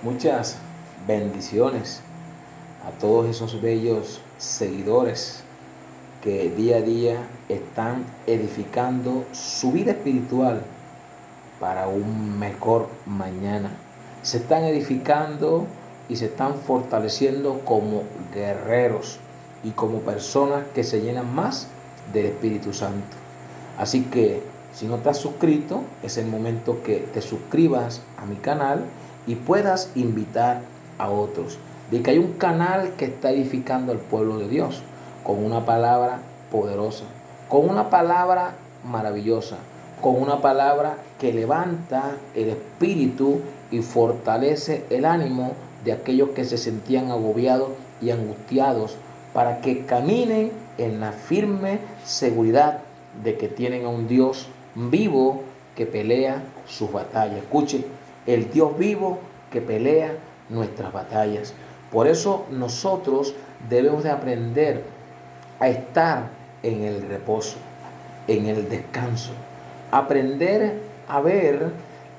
Muchas bendiciones a todos esos bellos seguidores que día a día están edificando su vida espiritual para un mejor mañana. Se están edificando y se están fortaleciendo como guerreros y como personas que se llenan más del Espíritu Santo. Así que si no te has suscrito, es el momento que te suscribas a mi canal y puedas invitar a otros. De que hay un canal que está edificando al pueblo de Dios con una palabra poderosa, con una palabra maravillosa, con una palabra que levanta el espíritu y fortalece el ánimo de aquellos que se sentían agobiados y angustiados, para que caminen en la firme seguridad de que tienen a un Dios vivo que pelea sus batallas. Escuche, el Dios vivo que pelea nuestras batallas. Por eso nosotros debemos de aprender a estar en el reposo, en el descanso, aprender a ver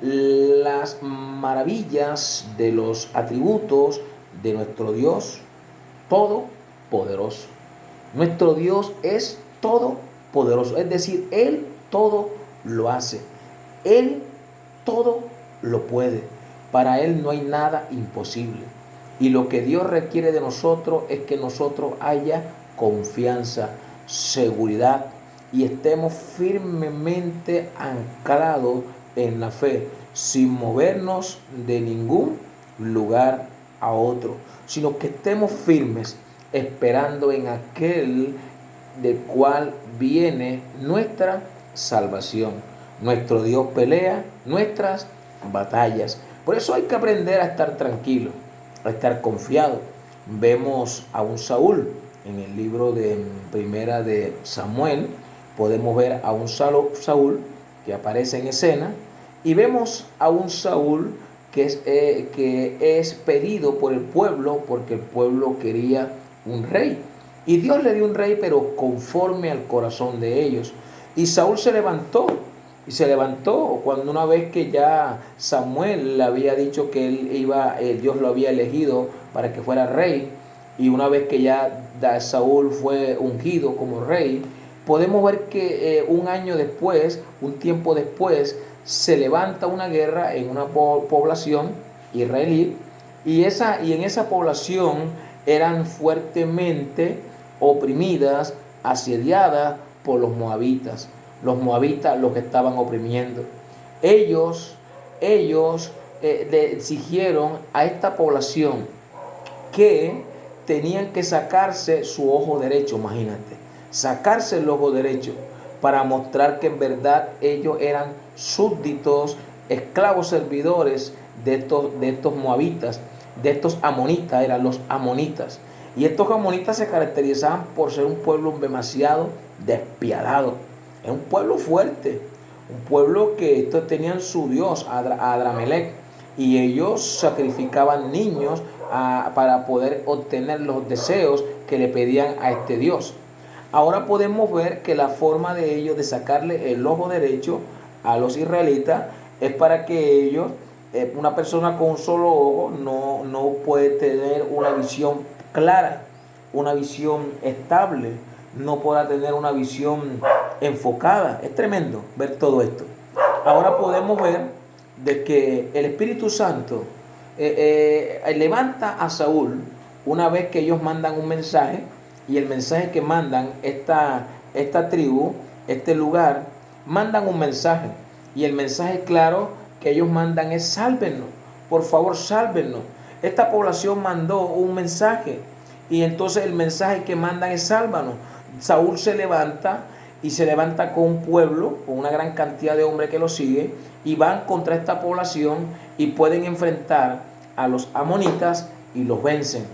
las maravillas de los atributos de nuestro Dios todopoderoso. Nuestro Dios es todopoderoso, es decir, Él todo lo hace, Él todo lo puede. Para Él no hay nada imposible. Y lo que Dios requiere de nosotros es que nosotros haya confianza, seguridad y estemos firmemente anclados en la fe, sin movernos de ningún lugar a otro, sino que estemos firmes esperando en aquel del cual viene nuestra salvación. Nuestro Dios pelea nuestras batallas. Por eso hay que aprender a estar tranquilo, a estar confiado. Vemos a un Saúl en el libro de Primera de Samuel. Podemos ver a un Saúl que aparece en escena y vemos a un Saúl que es pedido por el pueblo porque el pueblo quería un rey. Y Dios le dio un rey, pero conforme al corazón de ellos. Y Saúl se levantó. Y se levantó cuando una vez que ya Samuel le había dicho que Dios lo había elegido para que fuera rey. Y una vez que ya Saúl fue ungido como rey, podemos ver que un año después, un tiempo después, se levanta una guerra en una población israelí. Y en esa población eran fuertemente oprimidas, asediadas por los moabitas. Los moabitas los estaban oprimiendo. Ellos le exigieron a esta población que tenían que sacarse su ojo derecho, imagínate, sacarse el ojo derecho para mostrar que en verdad ellos eran súbditos, esclavos servidores de estos moabitas, de estos amonitas, eran los amonitas. Y estos amonitas se caracterizaban por ser un pueblo demasiado despiadado. Es un pueblo fuerte, un pueblo que estos tenían su dios, Adramelech, y ellos sacrificaban niños para poder obtener los deseos que le pedían a este dios. Ahora podemos ver que la forma de ellos de sacarle el ojo derecho a los israelitas es para que ellos, una persona con un solo ojo no puede tener una visión clara, una visión estable, no podrá tener una visión enfocada. Es tremendo ver todo esto. Ahora podemos ver de que el Espíritu Santo levanta a Saúl una vez que ellos mandan un mensaje, y el mensaje que mandan esta tribu, este lugar, mandan un mensaje, y el mensaje claro que ellos mandan es: sálvenos, por favor, sálvenos. Esta población mandó un mensaje, y entonces el mensaje que mandan es: sálvanos. Saúl se levanta, y se levanta con un pueblo, con una gran cantidad de hombres que lo siguen, y van contra esta población y pueden enfrentar a los amonitas y los vencen.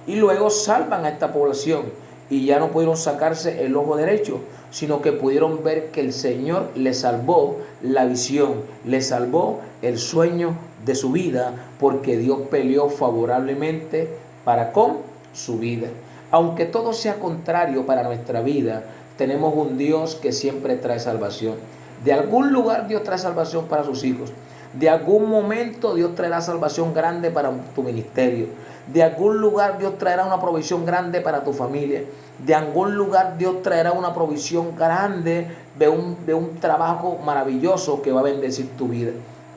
Y luego salvan a esta población, y ya no pudieron sacarse el ojo derecho, sino que pudieron ver que el Señor les salvó la visión, les salvó el sueño de su vida, porque Dios peleó favorablemente para con su vida. Aunque todo sea contrario para nuestra vida, tenemos un Dios que siempre trae salvación. De algún lugar Dios trae salvación para sus hijos. De algún momento Dios traerá salvación grande para tu ministerio. De algún lugar Dios traerá una provisión grande para tu familia. De algún lugar Dios traerá una provisión grande de un trabajo maravilloso que va a bendecir tu vida.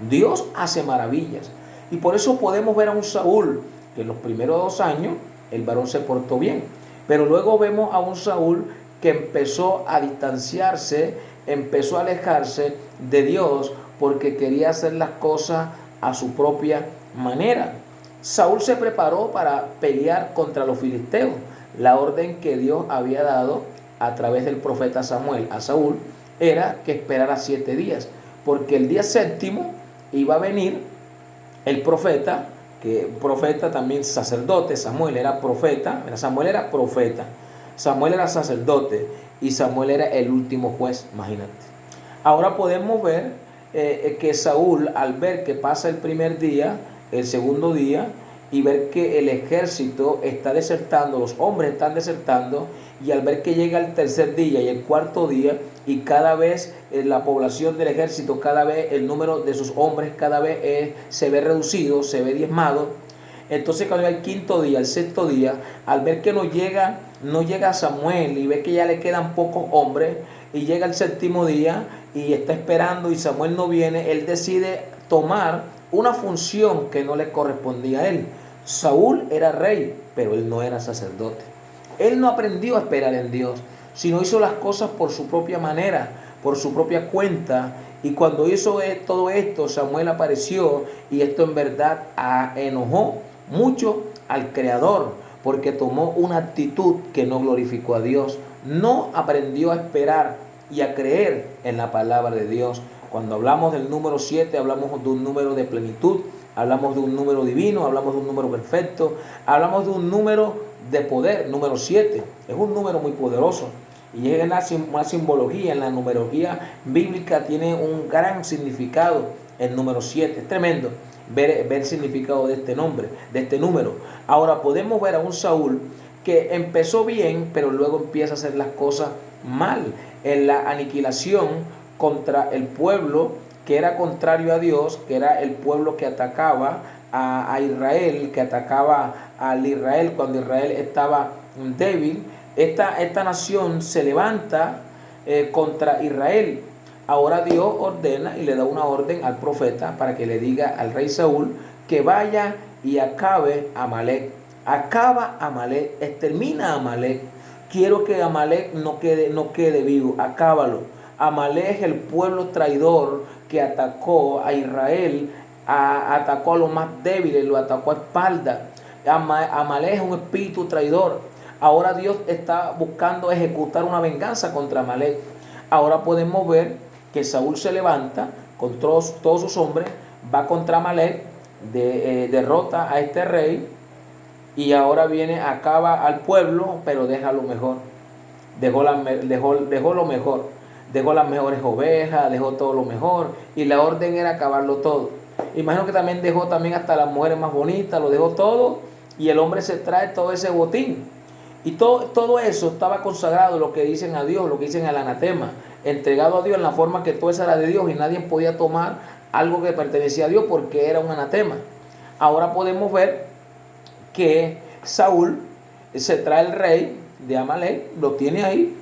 Dios hace maravillas. Y por eso podemos ver a un Saúl que en los primeros 2 años el varón se portó bien. Pero luego vemos a un Saúl que empezó a distanciarse, empezó a alejarse de Dios porque quería hacer las cosas a su propia manera. Saúl se preparó para pelear contra los filisteos. La orden que Dios había dado a través del profeta Samuel a Saúl era que esperara 7 días, porque el día 7º iba a venir el profeta, que profeta también sacerdote. Samuel era profeta, Samuel era profeta, Samuel era sacerdote y Samuel era el último juez, imagínate. Ahora podemos ver que Saúl, al ver que pasa el primer día, el segundo día, y ver que el ejército está desertando, los hombres están desertando, y al ver que llega el tercer día y el cuarto día, y cada vez la población del ejército, cada vez el número de sus hombres cada vez se ve reducido, se ve diezmado. Entonces cuando llega el quinto día, el sexto día, al ver que no llega Samuel y ve que ya le quedan pocos hombres, y llega el séptimo día y está esperando y Samuel no viene, él decide tomar una función que no le correspondía a él. Saúl era rey, pero él no era sacerdote. Él no aprendió a esperar en Dios, sino hizo las cosas por su propia manera, por su propia cuenta. Y cuando hizo todo esto, Samuel apareció, y esto en verdad enojó mucho al Creador, porque tomó una actitud que no glorificó a Dios. No aprendió a esperar y a creer en la palabra de Dios. Cuando hablamos del número 7, hablamos de un número de plenitud, hablamos de un número divino, hablamos de un número perfecto, hablamos de un número de poder. Número 7 es un número muy poderoso, y es una simbología. En la numerología bíblica tiene un gran significado el número 7. Es tremendo ver el significado de este nombre, de este número. Ahora podemos ver a un Saúl que empezó bien, pero luego empieza a hacer las cosas mal, en la aniquilación contra el pueblo que era contrario a Dios, que era el pueblo que atacaba a Israel, que atacaba al Israel cuando Israel estaba débil. Esta nación se levanta contra Israel. Ahora Dios ordena y le da una orden al profeta para que le diga al rey Saúl que vaya y acabe a Amalek. Acaba a Amalek, extermina a Amalek. Quiero que Amalek no quede vivo, acábalo. Amalek es el pueblo traidor que atacó a Israel, atacó a los más débiles, lo atacó a espalda. Amalek es un espíritu traidor. Ahora Dios está buscando ejecutar una venganza contra Amalek. Ahora podemos ver que Saúl se levanta con todos sus hombres, va contra Amalek, derrota a este rey, y ahora viene, acaba al pueblo, pero deja lo mejor. Dejó lo mejor. Dejó las mejores ovejas, dejó todo lo mejor, y la orden era acabarlo todo. Imagino que también dejó también hasta las mujeres más bonitas, lo dejó todo, y el hombre se trae todo ese botín. Y todo eso estaba consagrado, lo que dicen a Dios, lo que dicen al anatema, entregado a Dios en la forma que todo eso era de Dios, y nadie podía tomar algo que pertenecía a Dios porque era un anatema. Ahora podemos ver que Saúl se trae el rey de Amalek, lo tiene ahí,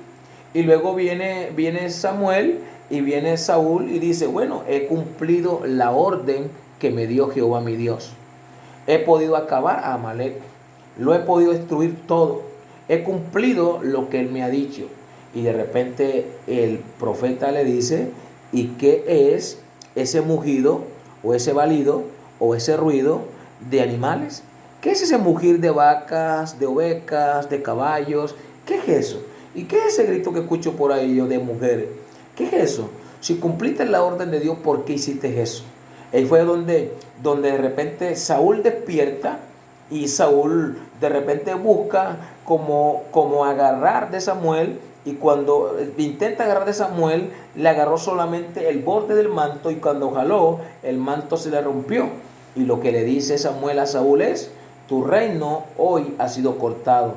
y luego viene Samuel y viene Saúl y dice, bueno, he cumplido la orden que me dio Jehová mi Dios. He podido acabar a Amalek, lo he podido destruir todo, he cumplido lo que él me ha dicho. Y de repente el profeta le dice, ¿y qué es ese mugido o ese balido o ese ruido de animales? ¿Qué es ese mugir de vacas, de ovejas, de caballos? ¿Qué es eso? ¿Y qué es ese grito que escucho por ahí yo de mujeres? ¿Qué es eso? Si cumpliste la orden de Dios, ¿por qué hiciste eso? Ahí fue donde de repente Saúl despierta, y Saúl de repente busca como agarrar de Samuel, y cuando intenta agarrar de Samuel, le agarró solamente el borde del manto, y cuando jaló, el manto se le rompió. Y lo que le dice Samuel a Saúl es, tu reino hoy ha sido cortado.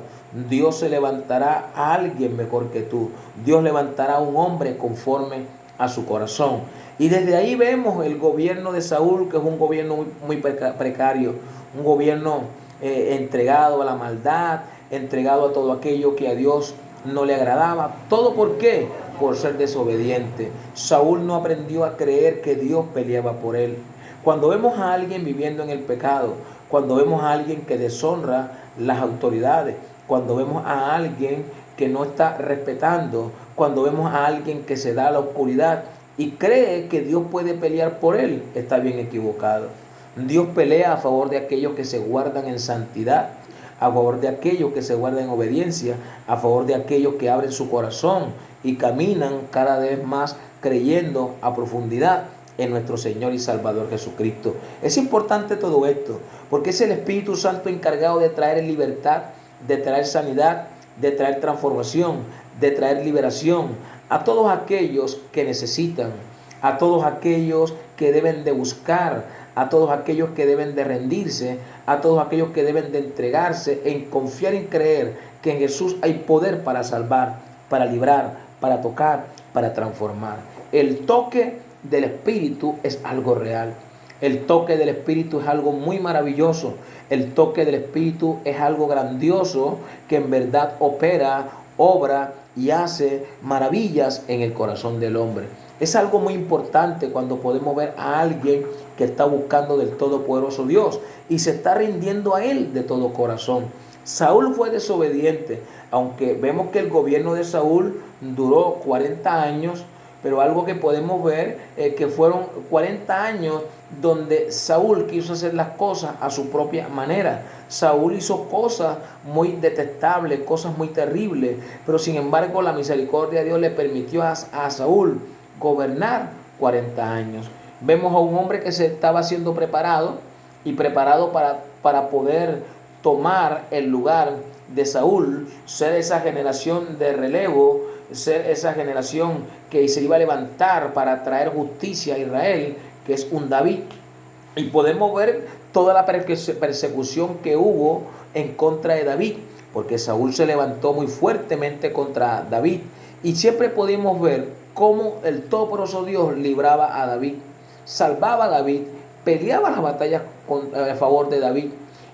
Dios se levantará a alguien mejor que tú. Dios levantará a un hombre conforme a su corazón. Y desde ahí vemos el gobierno de Saúl, que es un gobierno muy precario, un gobierno entregado a la maldad, entregado a todo aquello que a Dios no le agradaba. ¿Todo por qué? Por ser desobediente. Saúl no aprendió a creer que Dios peleaba por él. Cuando vemos a alguien viviendo en el pecado, cuando vemos a alguien que deshonra las autoridades, cuando vemos a alguien que no está respetando, cuando vemos a alguien que se da a la oscuridad y cree que Dios puede pelear por él, está bien equivocado. Dios pelea a favor de aquellos que se guardan en santidad, a favor de aquellos que se guardan en obediencia, a favor de aquellos que abren su corazón y caminan cada vez más creyendo a profundidad en nuestro Señor y Salvador Jesucristo. Es importante todo esto, porque es el Espíritu Santo encargado de traer libertad, de traer sanidad, de traer transformación, de traer liberación a todos aquellos que necesitan, a todos aquellos que deben de buscar, a todos aquellos que deben de rendirse, a todos aquellos que deben de entregarse en confiar y creer que en Jesús hay poder para salvar, para librar, para tocar, para transformar. El toque del Espíritu es algo real. El toque del Espíritu es algo muy maravilloso. El toque del Espíritu es algo grandioso que en verdad opera, obra y hace maravillas en el corazón del hombre. Es algo muy importante cuando podemos ver a alguien que está buscando del todopoderoso Dios y se está rindiendo a Él de todo corazón. Saúl fue desobediente, aunque vemos que el gobierno de Saúl duró 40 años, pero algo que podemos ver es que fueron 40 años donde Saúl quiso hacer las cosas a su propia manera. Saúl hizo cosas muy detestables, cosas muy terribles, pero sin embargo la misericordia de Dios le permitió a Saúl gobernar 40 años. Vemos a un hombre que se estaba siendo preparado y preparado para poder tomar el lugar de Saúl, ser esa generación de relevo, ser esa generación que se iba a levantar para traer justicia a Israel, que es un David. Y podemos ver toda la persecución que hubo en contra de David, porque Saúl se levantó muy fuertemente contra David. Y siempre pudimos ver cómo el todopoderoso Dios libraba a David, salvaba a David, peleaba las batallas a favor de David.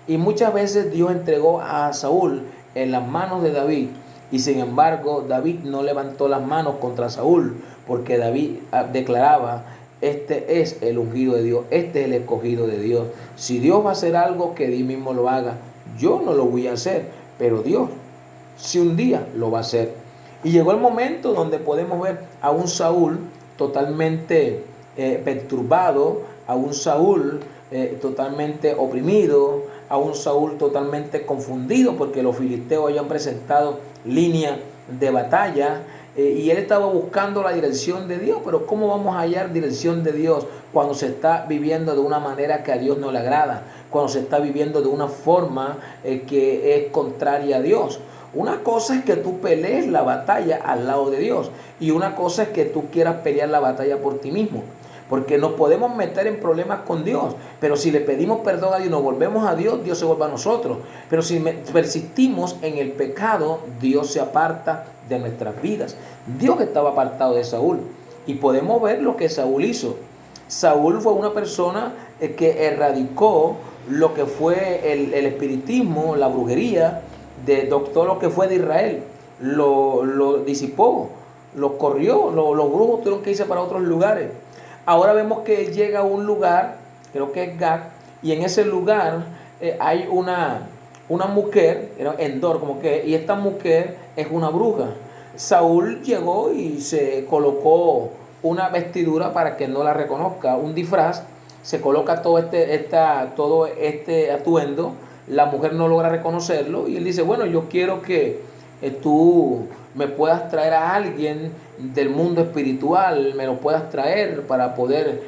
Y muchas veces Dios entregó a Saúl en las manos de David. Y sin embargo, David no levantó las manos contra Saúl, porque David declaraba: este es el ungido de Dios, este es el escogido de Dios. Si Dios va a hacer algo, que Dios mismo lo haga. Yo no lo voy a hacer, pero Dios, si un día lo va a hacer. Y llegó el momento donde podemos ver a un Saúl totalmente perturbado, a un Saúl totalmente oprimido, a un Saúl totalmente confundido, porque los filisteos habían presentado línea de batalla y él estaba buscando la dirección de Dios. Pero ¿cómo vamos a hallar dirección de Dios cuando se está viviendo de una manera que a Dios no le agrada? Cuando se está viviendo de una forma que es contraria a Dios. Una cosa es que tú pelees la batalla al lado de Dios, y una cosa es que tú quieras pelear la batalla por ti mismo. Porque nos podemos meter en problemas con Dios, pero si le pedimos perdón a Dios, nos volvemos a Dios, Dios se vuelve a nosotros. Pero si persistimos en el pecado, Dios se aparta de nuestras vidas. Dios estaba apartado de Saúl, y podemos ver lo que Saúl hizo. Saúl fue una persona que erradicó lo que fue el espiritismo, la brujería, de todo lo que fue de Israel. Lo disipó, lo corrió, los brujos tuvieron que irse para otros lugares. Ahora vemos que él llega a un lugar, creo que es Gad, y en ese lugar hay una mujer, Endor, y esta mujer es una bruja. Saúl llegó y se colocó una vestidura para que no la reconozca, un disfraz, se coloca todo este atuendo, la mujer no logra reconocerlo, y él dice: bueno, yo quiero que tú me puedas traer a alguien del mundo espiritual, me lo puedas traer para poder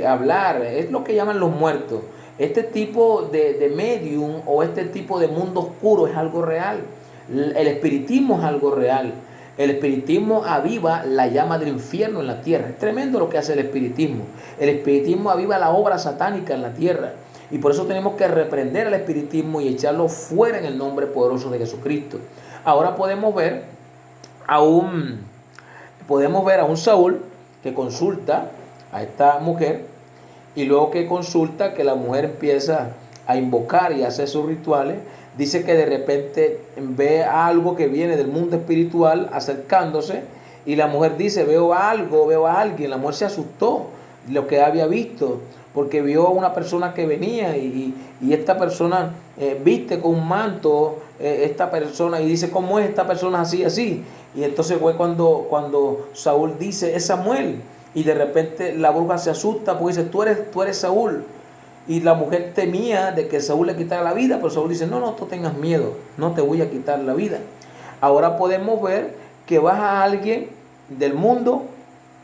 hablar. Es lo que llaman los muertos. Este tipo de medium o este tipo de mundo oscuro es algo real. El espiritismo es algo real. El espiritismo aviva la llama del infierno en la tierra. Es tremendo lo que hace el espiritismo. El espiritismo aviva la obra satánica en la tierra. Y por eso tenemos que reprender al espiritismo y echarlo fuera en el nombre poderoso de Jesucristo. Ahora podemos ver a un Saúl que consulta a esta mujer, y luego que consulta, que la mujer empieza a invocar y a hacer sus rituales, dice que de repente ve algo que viene del mundo espiritual acercándose, y la mujer dice, veo algo, veo a alguien. La mujer se asustó de lo que había visto, porque vio a una persona que venía, y esta persona viste con un manto, esta persona, y dice, ¿cómo es esta persona así, así? Y entonces fue cuando Saúl dice, es Samuel, y de repente la bruja se asusta porque dice, tú eres Saúl. Y la mujer temía de que Saúl le quitara la vida, pero Saúl dice, no, no, tú tengas miedo, no te voy a quitar la vida. Ahora podemos ver que baja alguien del mundo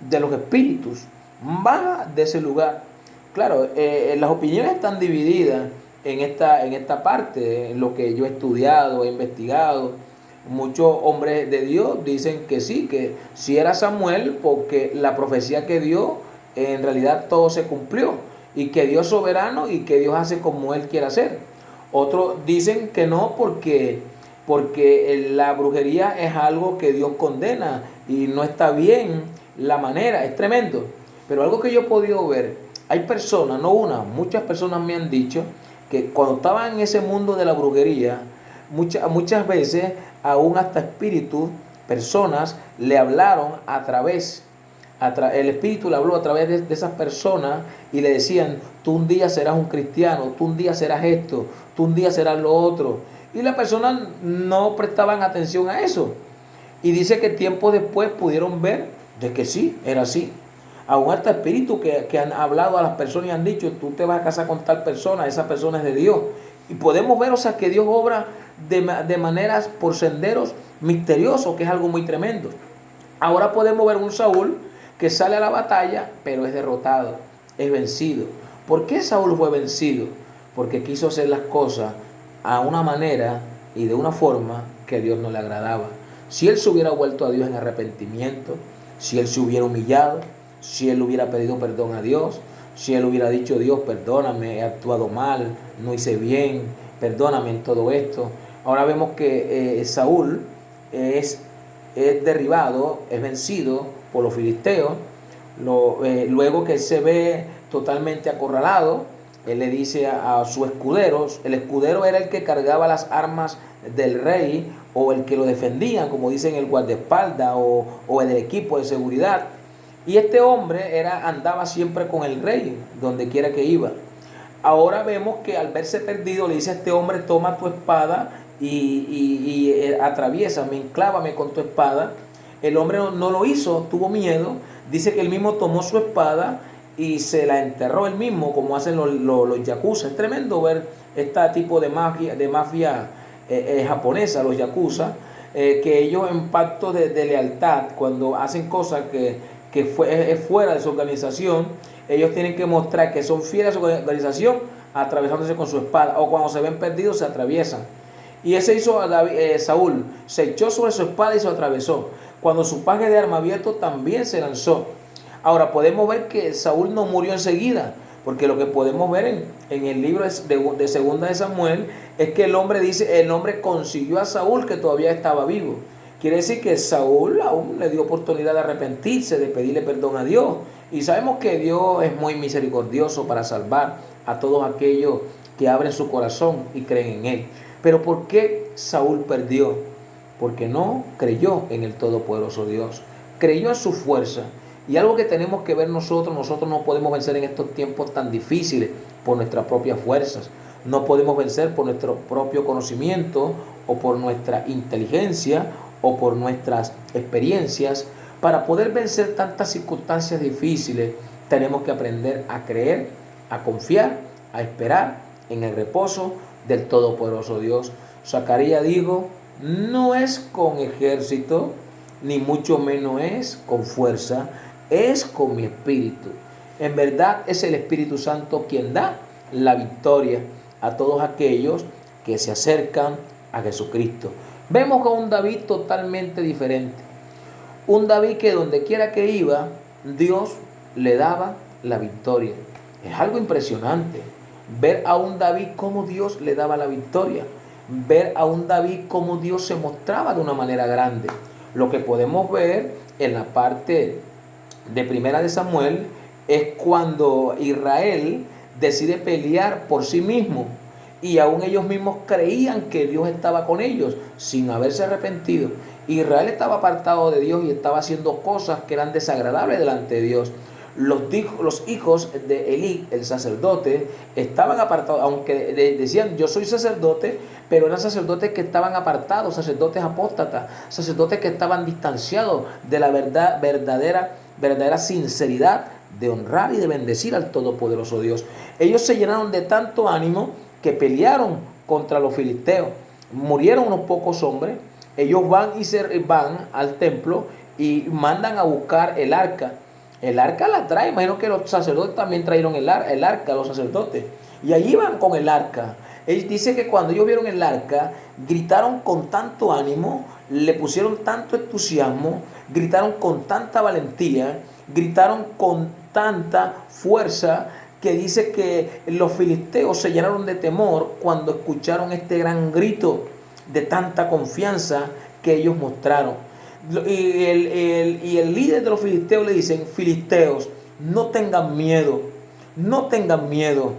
de los espíritus, baja de ese lugar. Claro, las opiniones están divididas en esta parte, en lo que yo he estudiado, he investigado. Muchos hombres de Dios dicen que sí era Samuel, porque la profecía que dio, en realidad todo se cumplió, y que Dios es soberano y que Dios hace como Él quiere hacer. Otros dicen que no, porque la brujería es algo que Dios condena y no está bien la manera, es tremendo. Pero algo que yo he podido ver, hay personas, no una, muchas personas me han dicho que cuando estaban en ese mundo de la brujería, muchas veces aún hasta espíritus, personas le hablaron el espíritu le habló a través de esas personas, y le decían, tú un día serás un cristiano, tú un día serás esto, tú un día serás lo otro. Y las personas no prestaban atención a eso. Y dice que tiempo después pudieron ver de que sí, era así. Aún hasta espíritus que han hablado a las personas y han dicho, tú te vas a casar con tal persona, esa persona es de Dios. Y podemos ver, o sea, que Dios obra de maneras, por senderos misteriosos, que es algo muy tremendo. Ahora podemos ver un Saúl que sale a la batalla, pero es derrotado, es vencido. ¿Por qué Saúl fue vencido? Porque quiso hacer las cosas a una manera y de una forma que a Dios no le agradaba. Si él se hubiera vuelto a Dios en arrepentimiento, si él se hubiera humillado, si él hubiera pedido perdón a Dios, si él hubiera dicho, Dios, perdóname, he actuado mal, no hice bien, perdóname en todo esto. Ahora vemos que Saúl es derribado, es vencido por los filisteos. Luego que él se ve totalmente acorralado, él le dice a su escudero, el escudero era el que cargaba las armas del rey, o el que lo defendía, como dicen el guardaespaldas, o el equipo de seguridad. Y este hombre andaba siempre con el rey, donde quiera que iba. Ahora vemos que al verse perdido, le dice a este hombre, toma tu espada y atraviésame, enclávame con tu espada. El hombre no lo hizo, tuvo miedo. Dice que él mismo tomó su espada y se la enterró él mismo, como hacen los yakuza. Es tremendo ver este tipo de mafia japonesa, los yakuza, que ellos en pacto de lealtad, cuando hacen cosas que es fuera de su organización, ellos tienen que mostrar que son fieles a su organización, atravesándose con su espada, o cuando se ven perdidos se atraviesan. Y ese hizo a Saúl, se echó sobre su espada y se atravesó. Cuando su paje de arma abierto también se lanzó. Ahora podemos ver que Saúl no murió enseguida, porque lo que podemos ver en el libro de Segunda de Samuel es que el hombre consiguió a Saúl, que todavía estaba vivo. Quiere decir que Saúl aún le dio oportunidad de arrepentirse, de pedirle perdón a Dios. Y sabemos que Dios es muy misericordioso para salvar a todos aquellos que abren su corazón y creen en Él. Pero ¿por qué Saúl perdió? Porque no creyó en el todopoderoso Dios. Creyó en su fuerza. Y algo que tenemos que ver nosotros no podemos vencer en estos tiempos tan difíciles por nuestras propias fuerzas. No podemos vencer por nuestro propio conocimiento, o por nuestra inteligencia, o por nuestras experiencias. Para poder vencer tantas circunstancias difíciles, tenemos que aprender a creer, a confiar, a esperar en el reposo del todopoderoso Dios. Zacarías dijo, no es con ejército, ni mucho menos es con fuerza, es con mi espíritu. En verdad es el Espíritu Santo quien da la victoria a todos aquellos que se acercan a Jesucristo. Vemos a un David totalmente diferente. Un David que donde quiera que iba, Dios le daba la victoria. Es algo impresionante ver a un David cómo Dios le daba la victoria. Ver a un David cómo Dios se mostraba de una manera grande. Lo que podemos ver en la parte de Primera de Samuel es cuando Israel decide pelear por sí mismo. Y aún ellos mismos creían que Dios estaba con ellos sin haberse arrepentido. Israel estaba apartado de Dios y estaba haciendo cosas que eran desagradables delante de Dios. Los hijos de Elí, el sacerdote, estaban apartados, aunque decían yo soy sacerdote, pero eran sacerdotes que estaban apartados, sacerdotes apóstatas, sacerdotes que estaban distanciados de la verdadera sinceridad de honrar y de bendecir al Todopoderoso Dios. Ellos se llenaron de tanto ánimo que pelearon contra los filisteos. Murieron unos pocos hombres. Ellos van al templo y mandan a buscar el arca. El arca la trae, imagino que los sacerdotes también trajeron el arca, los sacerdotes. Y allí van con el arca. Él dice que cuando ellos vieron el arca, gritaron con tanto ánimo, le pusieron tanto entusiasmo, gritaron con tanta valentía, gritaron con tanta fuerza, que dice que los filisteos se llenaron de temor cuando escucharon este gran grito de tanta confianza que ellos mostraron. Y el líder de los filisteos le dicen: filisteos, no tengan miedo, no tengan miedo,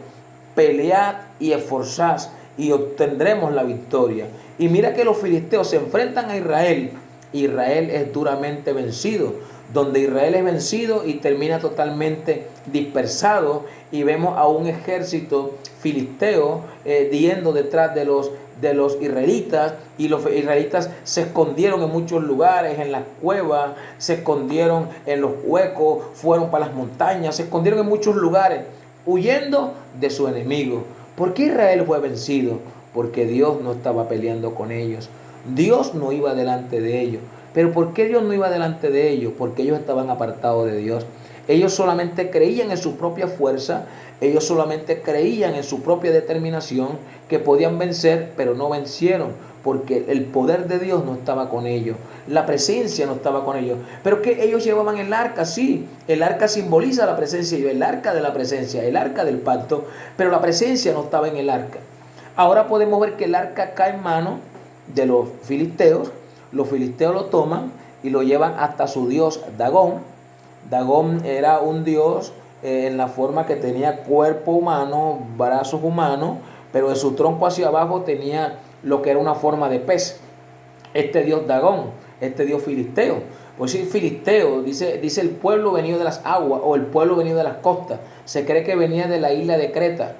pelead y esforzad y obtendremos la victoria. Y mira que los filisteos se enfrentan a Israel. Israel es duramente vencido. Donde Israel es vencido y termina totalmente dispersado, y vemos a un ejército filisteo yendo detrás de los israelitas, y los israelitas se escondieron en muchos lugares, en las cuevas, se escondieron en los huecos, fueron para las montañas, se escondieron en muchos lugares, huyendo de su enemigo. ¿Por qué Israel fue vencido? Porque Dios no estaba peleando con ellos. Dios no iba delante de ellos. ¿Pero por qué Dios no iba delante de ellos? Porque ellos estaban apartados de Dios. Ellos solamente creían en su propia fuerza, ellos solamente creían en su propia determinación, que podían vencer, pero no vencieron, porque el poder de Dios no estaba con ellos, la presencia no estaba con ellos. Pero que ellos llevaban el arca, sí, el arca simboliza la presencia, el arca de la presencia, el arca del pacto, pero la presencia no estaba en el arca. Ahora podemos ver que el arca cae en manos de los filisteos. Los filisteos lo toman y lo llevan hasta su dios Dagón. Dagón era un dios en la forma que tenía cuerpo humano, brazos humanos, pero de su tronco hacia abajo tenía lo que era una forma de pez. Este dios Dagón, este dios filisteo. Pues sí, filisteo, dice el pueblo venido de las aguas, o el pueblo venido de las costas. Se cree que venía de la isla de Creta.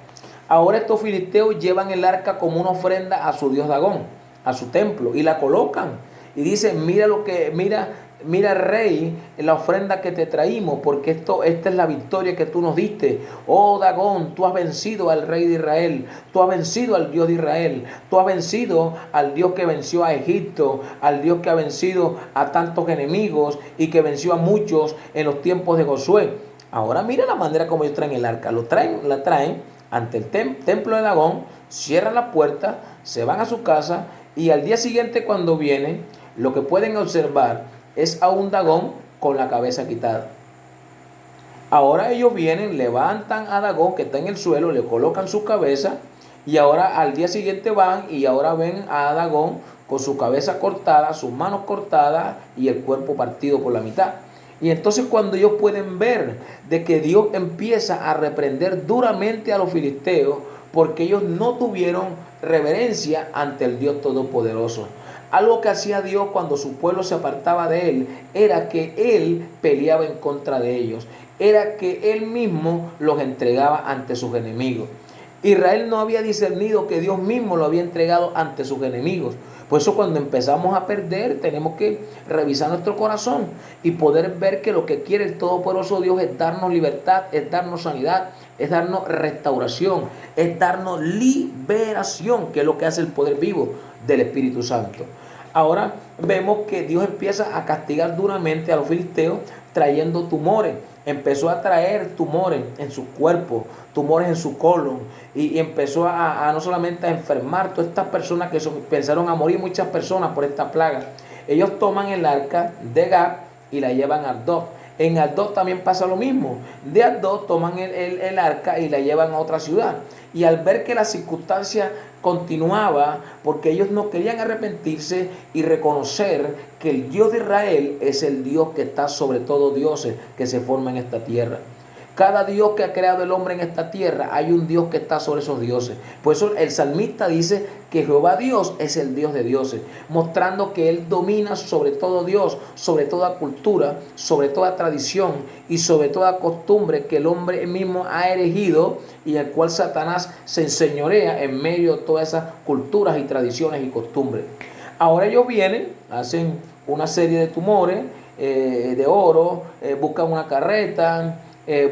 Ahora estos filisteos llevan el arca como una ofrenda a su dios Dagón, a su templo, y la colocan. Y dice: mira rey, la ofrenda que te traímos, porque esta es la victoria que tú nos diste. Oh Dagón, tú has vencido al rey de Israel, tú has vencido al Dios de Israel, tú has vencido al Dios que venció a Egipto, al Dios que ha vencido a tantos enemigos y que venció a muchos en los tiempos de Josué. Ahora mira la manera como ellos traen el arca. La traen ante el templo de Dagón, cierran la puerta, se van a su casa, y al día siguiente, cuando vienen, lo que pueden observar es a un Dagón con la cabeza quitada. Ahora ellos vienen, levantan a Dagón que está en el suelo, le colocan su cabeza, y ahora al día siguiente van y ahora ven a Dagón con su cabeza cortada, sus manos cortadas y el cuerpo partido por la mitad. Y entonces cuando ellos pueden ver de que Dios empieza a reprender duramente a los filisteos, porque ellos no tuvieron reverencia ante el Dios Todopoderoso. Algo que hacía Dios cuando su pueblo se apartaba de Él era que Él peleaba en contra de ellos. Era que Él mismo los entregaba ante sus enemigos. Israel no había discernido que Dios mismo lo había entregado ante sus enemigos. Por eso cuando empezamos a perder tenemos que revisar nuestro corazón y poder ver que lo que quiere el Todopoderoso Dios es darnos libertad, es darnos sanidad, es darnos restauración, es darnos liberación, que es lo que hace el poder vivo del Espíritu Santo. Ahora vemos que Dios empieza a castigar duramente a los filisteos trayendo tumores. Empezó a traer tumores en su cuerpo, tumores en su colon, y empezó a no solamente a enfermar todas estas personas que pensaron a morir muchas personas por esta plaga. Ellos toman el arca de Gad y la llevan a Asdod. En Asdod también pasa lo mismo. De Asdod toman el arca y la llevan a otra ciudad. Y al ver que la circunstancia continuaba, porque ellos no querían arrepentirse y reconocer que el Dios de Israel es el Dios que está sobre todo dioses que se forman en esta tierra. Cada Dios que ha creado el hombre en esta tierra, hay un Dios que está sobre esos dioses. Por eso el salmista dice que Jehová Dios es el Dios de dioses, mostrando que Él domina sobre todo Dios, sobre toda cultura, sobre toda tradición y sobre toda costumbre que el hombre mismo ha erigido y el cual Satanás se enseñorea en medio de todas esas culturas y tradiciones y costumbres. Ahora ellos vienen, hacen una serie de tumores de oro, buscan una carreta,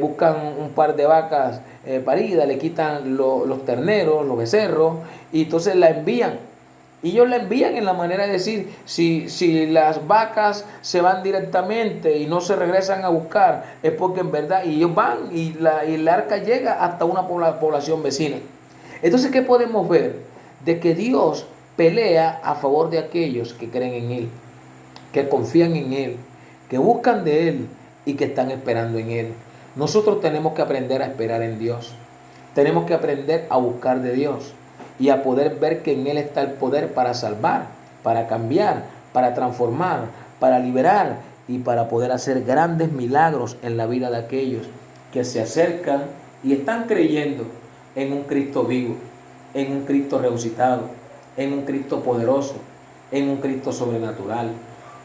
buscan un par de vacas paridas, le quitan los terneros, los becerros, y entonces la envían. Y ellos la envían en la manera de decir, si las vacas se van directamente y no se regresan a buscar, es porque en verdad, y ellos van y la arca llega hasta una población vecina. Entonces, ¿qué podemos ver? De que Dios pelea a favor de aquellos que creen en Él, que confían en Él, que buscan de Él y que están esperando en Él. Nosotros tenemos que aprender a esperar en Dios. Tenemos que aprender a buscar de Dios y a poder ver que en Él está el poder para salvar, para cambiar, para transformar, para liberar y para poder hacer grandes milagros en la vida de aquellos que se acercan y están creyendo en un Cristo vivo, en un Cristo resucitado, en un Cristo poderoso, en un Cristo sobrenatural.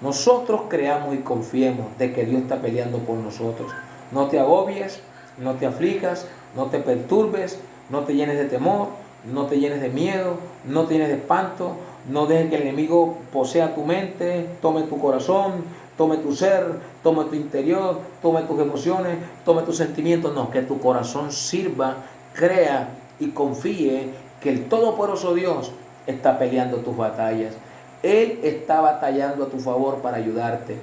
Nosotros creamos y confiemos de que Dios está peleando por nosotros. No te agobies, no te aflijas, no te perturbes, no te llenes de temor, no te llenes de miedo, no te llenes de espanto, no dejes que el enemigo posea tu mente, tome tu corazón, tome tu ser, tome tu interior, tome tus emociones, tome tus sentimientos. No, que tu corazón sirva, crea y confíe que el todopoderoso Dios está peleando tus batallas. Él está batallando a tu favor para ayudarte.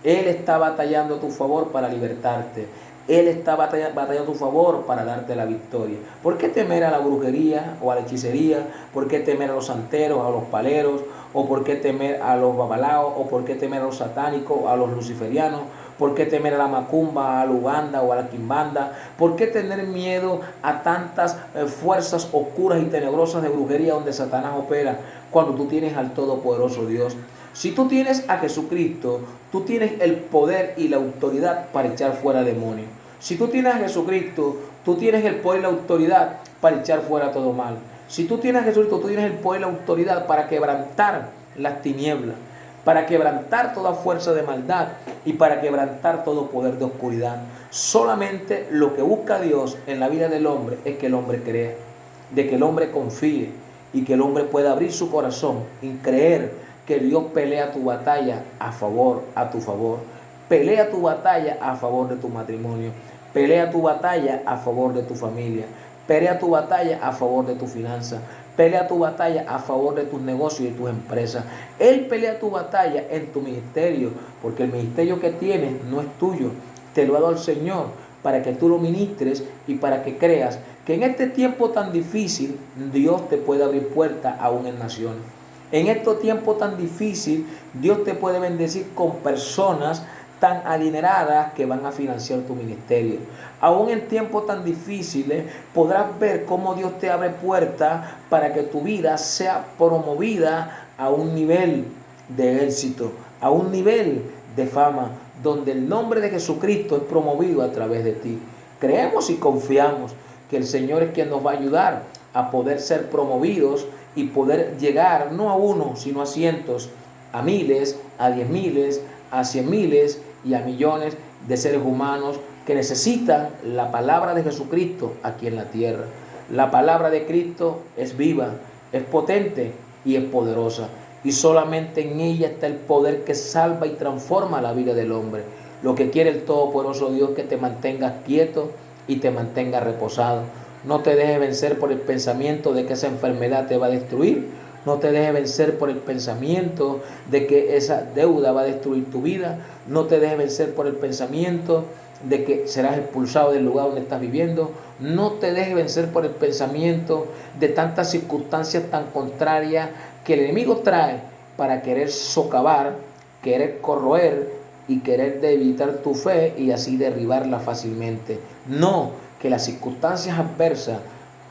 Él está batallando a tu favor para libertarte. Él está batallando a tu favor para darte la victoria. ¿Por qué temer a la brujería o a la hechicería? ¿Por qué temer a los santeros, a los paleros? ¿O por qué temer a los babalaos? ¿O por qué temer a los satánicos, a los luciferianos? ¿Por qué temer a la macumba, a la uganda o a la quimbanda? ¿Por qué tener miedo a tantas fuerzas oscuras y tenebrosas de brujería donde Satanás opera cuando tú tienes al todopoderoso Dios? Si tú tienes a Jesucristo, tú tienes el poder y la autoridad para echar fuera demonios. Si tú tienes a Jesucristo, tú tienes el poder y la autoridad para echar fuera todo mal. Si tú tienes a Jesucristo, tú tienes el poder y la autoridad para quebrantar las tinieblas, para quebrantar toda fuerza de maldad y para quebrantar todo poder de oscuridad. Solamente lo que busca Dios en la vida del hombre es que el hombre crea, de que el hombre confíe y que el hombre pueda abrir su corazón y creer que Dios pelea tu batalla a tu favor. Pelea tu batalla a favor de tu matrimonio. Pelea tu batalla a favor de tu familia. Pelea tu batalla a favor de tu finanza. Pelea tu batalla a favor de tus negocios y tus empresas. Él pelea tu batalla en tu ministerio, porque el ministerio que tienes no es tuyo. Te lo ha dado el Señor para que tú lo ministres y para que creas que en este tiempo tan difícil Dios te puede abrir puertas aún en naciones. En este tiempo tan difícil, Dios te puede bendecir con personas tan adineradas que van a financiar tu ministerio. Aún en tiempos tan difíciles, podrás ver cómo Dios te abre puertas para que tu vida sea promovida a un nivel de éxito, a un nivel de fama, donde el nombre de Jesucristo es promovido a través de ti. Creemos y confiamos que el Señor es quien nos va a ayudar a poder ser promovidos y poder llegar no a uno, sino a cientos, a miles, a 10,000, a 100,000 y a millones de seres humanos que necesitan la palabra de Jesucristo aquí en la tierra. La palabra de Cristo es viva, es potente y es poderosa. Y solamente en ella está el poder que salva y transforma la vida del hombre. Lo que quiere el Todopoderoso Dios es que te mantengas quieto y te mantengas reposado. No te dejes vencer por el pensamiento de que esa enfermedad te va a destruir. No te dejes vencer por el pensamiento de que esa deuda va a destruir tu vida. No te dejes vencer por el pensamiento de que serás expulsado del lugar donde estás viviendo. No te dejes vencer por el pensamiento de tantas circunstancias tan contrarias que el enemigo trae para querer socavar, querer corroer y querer debilitar tu fe y así derribarla fácilmente. No, que las circunstancias adversas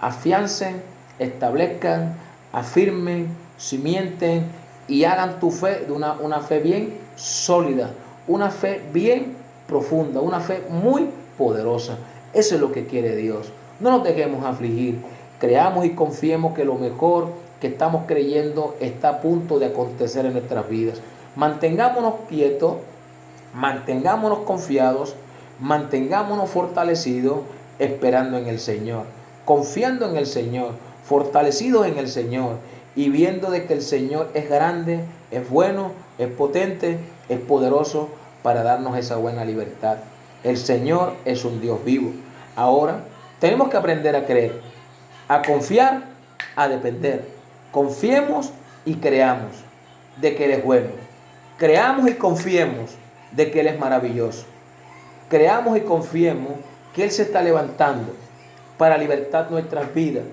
afiancen, establezcan, afirmen, cimienten y hagan tu fe de una fe bien sólida, una fe bien profunda, una fe muy poderosa. Eso es lo que quiere Dios. No nos dejemos afligir. Creamos y confiemos que lo mejor que estamos creyendo está a punto de acontecer en nuestras vidas. Mantengámonos quietos, mantengámonos confiados, mantengámonos fortalecidos, esperando en el Señor, confiando en el Señor, fortalecidos en el Señor y viendo de que el Señor es grande, es bueno, es potente, es poderoso para darnos esa buena libertad. El Señor es un Dios vivo. Ahora tenemos que aprender a creer, a confiar, a depender. Confiemos y creamos de que Él es bueno. Creamos y confiemos de que Él es maravilloso. Creamos y confiemos que Él se está levantando para libertar nuestras vidas,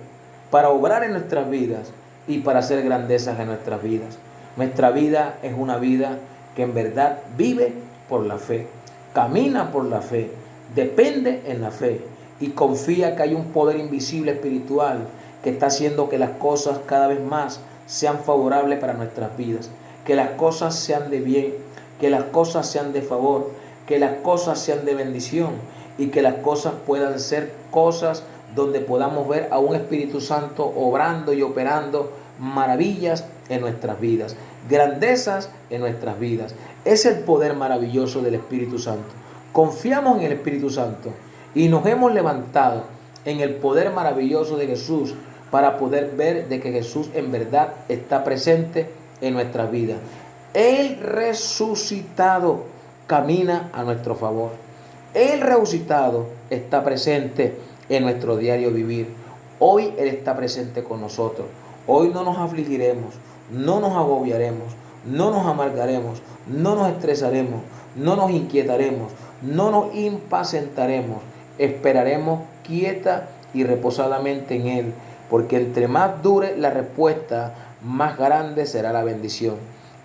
para obrar en nuestras vidas y para hacer grandezas en nuestras vidas. Nuestra vida es una vida que en verdad vive por la fe, camina por la fe, depende en la fe y confía que hay un poder invisible espiritual que está haciendo que las cosas cada vez más sean favorables para nuestras vidas, que las cosas sean de bien, que las cosas sean de favor, que las cosas sean de bendición y que las cosas puedan ser cosas donde podamos ver a un Espíritu Santo obrando y operando maravillas en nuestras vidas, grandezas en nuestras vidas. Es el poder maravilloso del Espíritu Santo. Confiamos en el Espíritu Santo y nos hemos levantado en el poder maravilloso de Jesús para poder ver de que Jesús en verdad está presente en nuestras vidas. El resucitado camina a nuestro favor. El resucitado está presente en nuestro diario vivir. Hoy Él está presente con nosotros. Hoy no nos afligiremos, no nos agobiaremos, no nos amargaremos, no nos estresaremos, no nos inquietaremos, no nos impacientaremos. Esperaremos quieta y reposadamente en Él, porque entre más dure la respuesta, más grande será la bendición.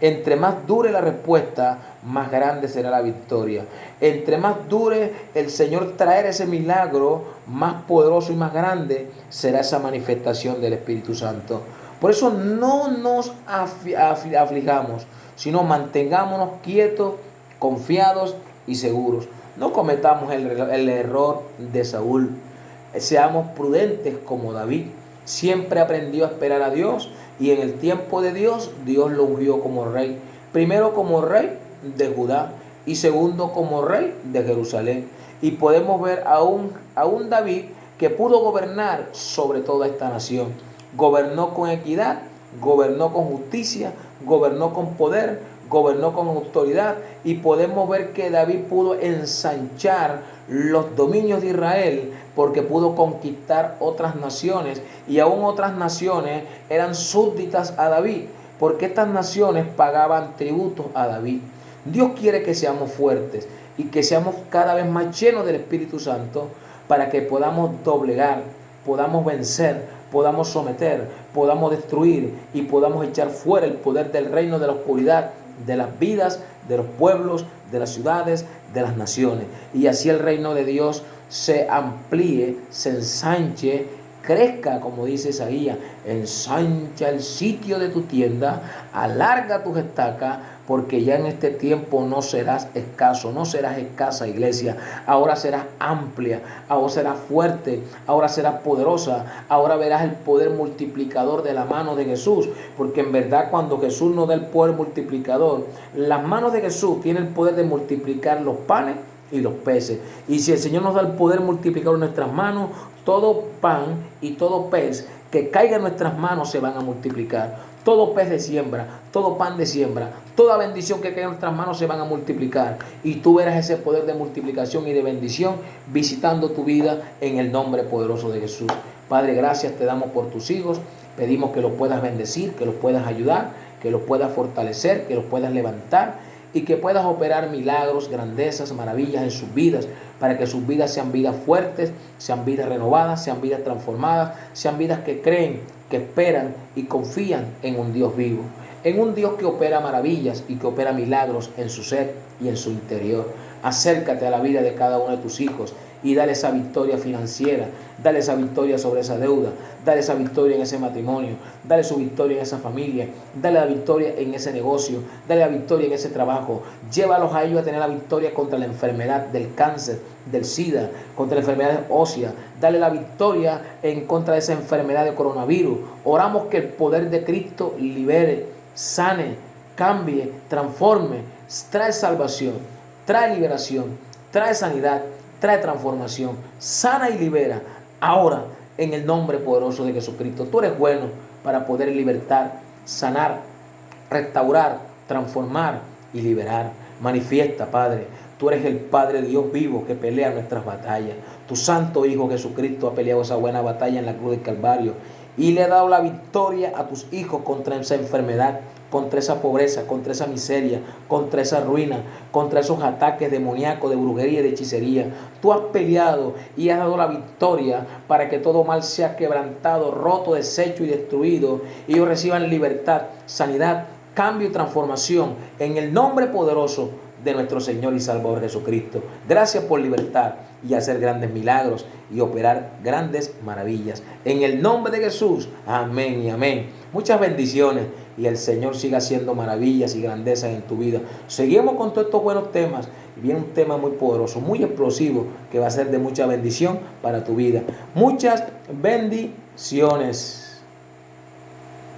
Entre más dure la respuesta, más grande será la victoria. Entre más dure el Señor traer ese milagro, más poderoso y más grande será esa manifestación del Espíritu Santo. Por eso no nos aflijamos, sino mantengámonos quietos, confiados y seguros. No cometamos el error de Saúl. Seamos prudentes como David. Siempre aprendió a esperar a Dios y en el tiempo de Dios, Dios lo ungió como rey. Primero como rey de Judá y segundo como rey de Jerusalén. Y podemos ver a un David que pudo gobernar sobre toda esta nación. Gobernó con equidad, gobernó con justicia, gobernó con poder, gobernó con autoridad y podemos ver que David pudo ensanchar los dominios de Israel porque pudo conquistar otras naciones y aún otras naciones eran súbditas a David porque estas naciones pagaban tributos a David. Dios quiere que seamos fuertes y que seamos cada vez más llenos del Espíritu Santo para que podamos doblegar, podamos vencer, podamos someter, podamos destruir y podamos echar fuera el poder del reino de la oscuridad, de las vidas, de los pueblos, de las ciudades, de las naciones. Y así el reino de Dios se amplíe, se ensanche, crezca, como dice Isaías, ensancha el sitio de tu tienda, alarga tus estacas, porque ya en este tiempo no serás escaso, no serás escasa iglesia, ahora serás amplia, ahora serás fuerte, ahora serás poderosa, ahora verás el poder multiplicador de la mano de Jesús, porque en verdad cuando Jesús nos da el poder multiplicador, las manos de Jesús tienen el poder de multiplicar los panes y los peces, y si el Señor nos da el poder multiplicador en nuestras manos, todo pan y todo pez que caiga en nuestras manos se van a multiplicar. Todo pez de siembra, todo pan de siembra, toda bendición que caiga en nuestras manos se van a multiplicar. Y tú verás ese poder de multiplicación y de bendición visitando tu vida en el nombre poderoso de Jesús. Padre, gracias te damos por tus hijos. Pedimos que los puedas bendecir, que los puedas ayudar, que los puedas fortalecer, que los puedas levantar y que puedas operar milagros, grandezas, maravillas en sus vidas, para que sus vidas sean vidas fuertes, sean vidas renovadas, sean vidas transformadas, sean vidas que creen, que esperan y confían en un Dios vivo, en un Dios que opera maravillas y que opera milagros en su ser y en su interior. Acércate a la vida de cada uno de tus hijos y dale esa victoria financiera, dale esa victoria sobre esa deuda, dale esa victoria en ese matrimonio, dale su victoria en esa familia, dale la victoria en ese negocio, dale la victoria en ese trabajo. Llévalos a ellos a tener la victoria contra la enfermedad del cáncer, del SIDA, contra la enfermedad ósea. Dale la victoria en contra de esa enfermedad de coronavirus. Oramos que el poder de Cristo libere, sane, cambie, transforme, trae salvación, trae liberación, trae sanidad, trae transformación, sana y libera. Ahora, en el nombre poderoso de Jesucristo, tú eres bueno para poder libertar, sanar, restaurar, transformar y liberar. Manifiesta, Padre, tú eres el Padre Dios vivo que pelea nuestras batallas. Tu Santo Hijo Jesucristo ha peleado esa buena batalla en la cruz del Calvario y le ha dado la victoria a tus hijos contra esa enfermedad, contra esa pobreza, contra esa miseria, contra esa ruina, contra esos ataques demoníacos de brujería y de hechicería. Tú has peleado y has dado la victoria para que todo mal sea quebrantado, roto, deshecho y destruido, y ellos reciban libertad, sanidad, cambio y transformación en el nombre poderoso de nuestro Señor y Salvador Jesucristo. Gracias por libertar y hacer grandes milagros y operar grandes maravillas. En el nombre de Jesús, amén y amén. Muchas bendiciones y el Señor siga haciendo maravillas y grandezas en tu vida. Seguimos con todos estos buenos temas y viene un tema muy poderoso, muy explosivo, que va a ser de mucha bendición para tu vida. Muchas bendiciones.